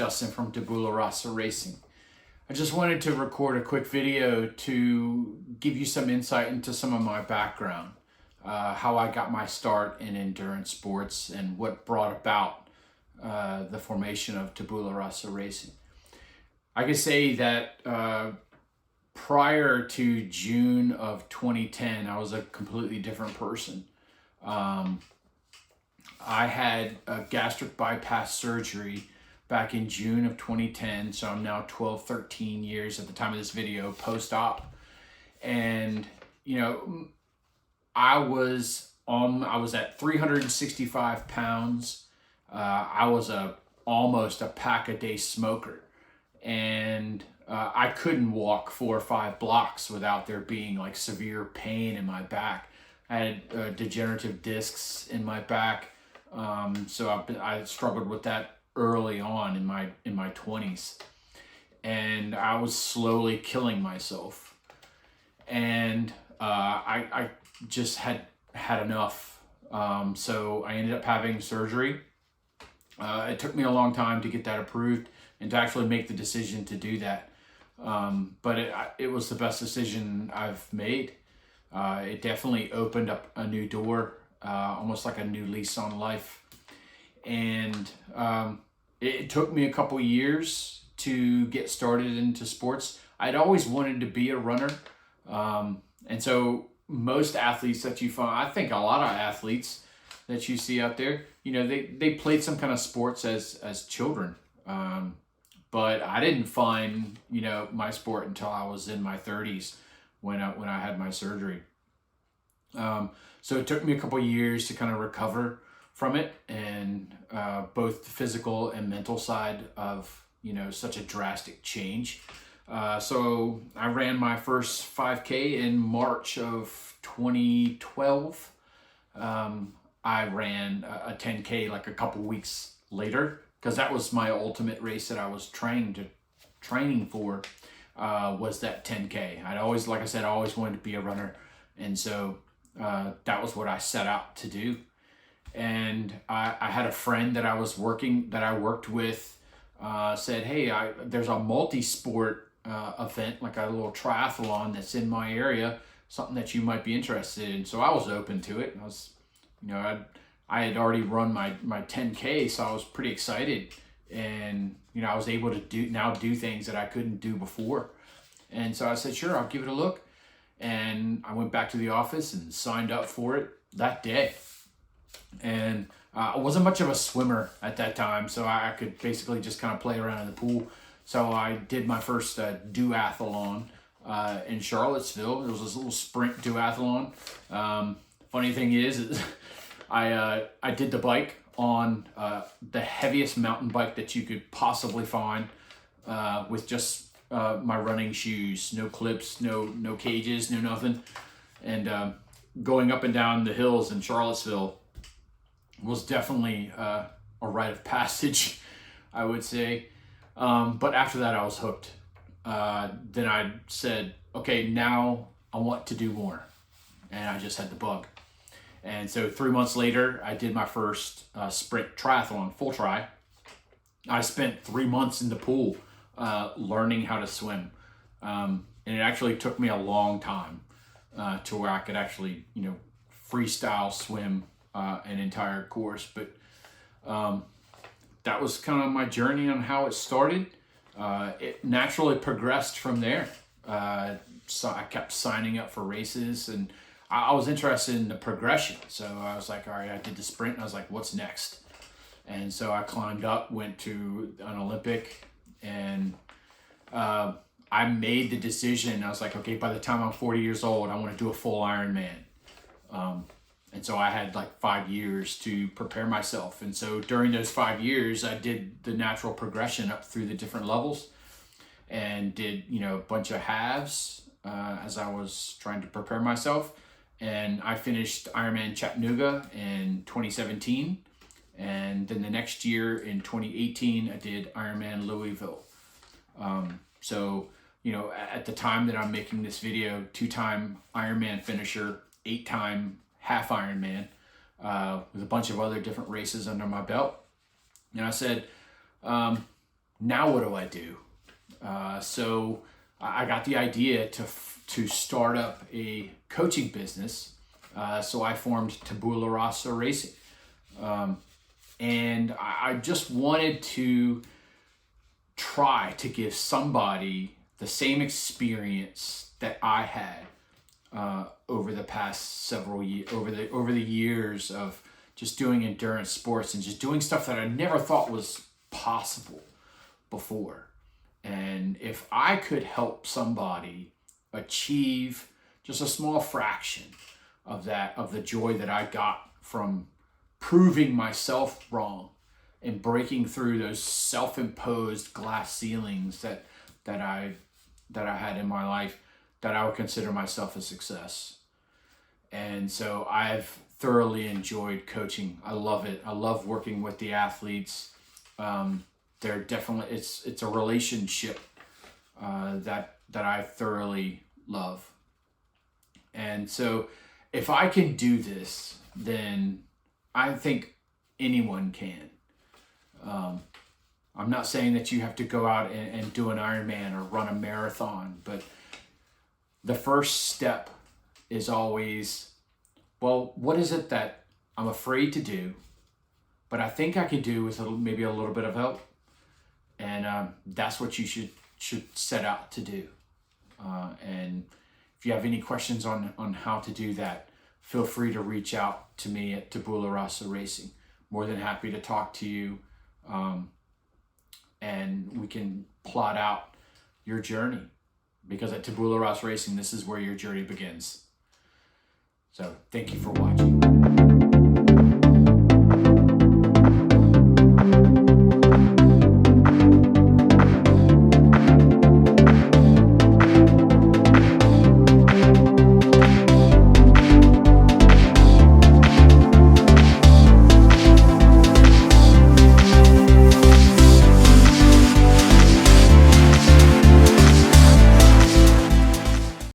Justin from Tabula Rasa Racing. I just wanted to record a quick video to give you some insight into some of my background, how I got my start in endurance sports and what brought about the formation of Tabula Rasa Racing. I can say that prior to June of 2010, I was a completely different person. I had a gastric bypass surgery back in June of 2010, so I'm now 12, 13 years at the time of this video post-op. And, you know, I was at 365 pounds. I was almost a pack-a-day smoker. And I couldn't walk 4 or 5 blocks without there being like severe pain in my back. I had degenerative discs in my back. So I struggled with that early on in my 20s, and I was slowly killing myself, and I just had enough. So I ended up having surgery. It took me a long time to get that approved and to actually make the decision to do that, but it was the best decision I've made. It definitely opened up a new door, almost like a new lease on life. And it took me a couple years to get started into sports. I'd always wanted to be a runner. And so most athletes that you find, I think a lot of athletes that you see out there, you know, they played some kind of sports as children. But I didn't find, you know, my sport until I was in my 30s when I had my surgery. So it took me a couple years to kind of recover from it, and both the physical and mental side of, you know, such a drastic change. So I ran my first 5K in March of 2012. I ran a 10K like a couple weeks later, because that was my ultimate race that I was training for, was that 10K. I'd always, like I said, I always wanted to be a runner. And so that was what I set out to do. And I had a friend that I worked with, said, hey, there's a multi-sport event, like a little triathlon that's in my area, something that you might be interested in. So I was open to it. And I was, you know, I had already run my 10K, so I was pretty excited. And, you know, I was able to do things that I couldn't do before. And so I said, sure, I'll give it a look. And I went back to the office and signed up for it that day. And I wasn't much of a swimmer at that time, so I could basically just kind of play around in the pool. So I did my first duathlon in Charlottesville. It was this little sprint duathlon. Funny thing is I did the bike on the heaviest mountain bike that you could possibly find, with just my running shoes, no clips, no cages, no nothing. And going up and down the hills in Charlottesville was definitely a rite of passage, I would say. But after that, I was hooked. Then I said, okay, now I want to do more. And I just had the bug. And so 3 months later, I did my first sprint triathlon, full tri. I spent 3 months in the pool learning how to swim. And it actually took me a long time to where I could actually, you know, freestyle swim an entire course. But that was kind of my journey on how it started. It naturally progressed from there. So I kept signing up for races, and I was interested in the progression. So I was like, all right, I did the sprint, and I was like, what's next? And so I climbed up, went to an Olympic, and I made the decision. I was like, okay, by the time I'm 40 years old, I want to do a full Ironman. And so I had like 5 years to prepare myself. And so during those 5 years, I did the natural progression up through the different levels, and did, you know, a bunch of halves as I was trying to prepare myself. And I finished Ironman Chattanooga in 2017. And then the next year in 2018, I did Ironman Louisville. So, you know, at the time that I'm making this video, 2-time Ironman finisher, 8-time half Ironman, with a bunch of other different races under my belt. And I said, now what do I do? So I got the idea to start up a coaching business. So I formed Tabula Rasa Racing. And I just wanted to try to give somebody the same experience that I had over the past several years, over the years of just doing endurance sports and just doing stuff that I never thought was possible before. And if I could help somebody achieve just a small fraction of that, of the joy that I got from proving myself wrong and breaking through those self-imposed glass ceilings that I had in my life, that I would consider myself a success. And so I've thoroughly enjoyed coaching. I love it. I love working with the athletes. They're definitely, it's a relationship that I thoroughly love. And so if I can do this, then I think anyone can. I'm not saying that you have to go out and do an Ironman or run a marathon, but the first step is always, well, what is it that I'm afraid to do, but I think I could do with maybe a little bit of help? And that's what you should set out to do. And if you have any questions on how to do that, feel free to reach out to me at Tabula Rasa Racing. More than happy to talk to you, and we can plot out your journey. Because at Tabula Rasa Racing, this is where your journey begins. So thank you for watching.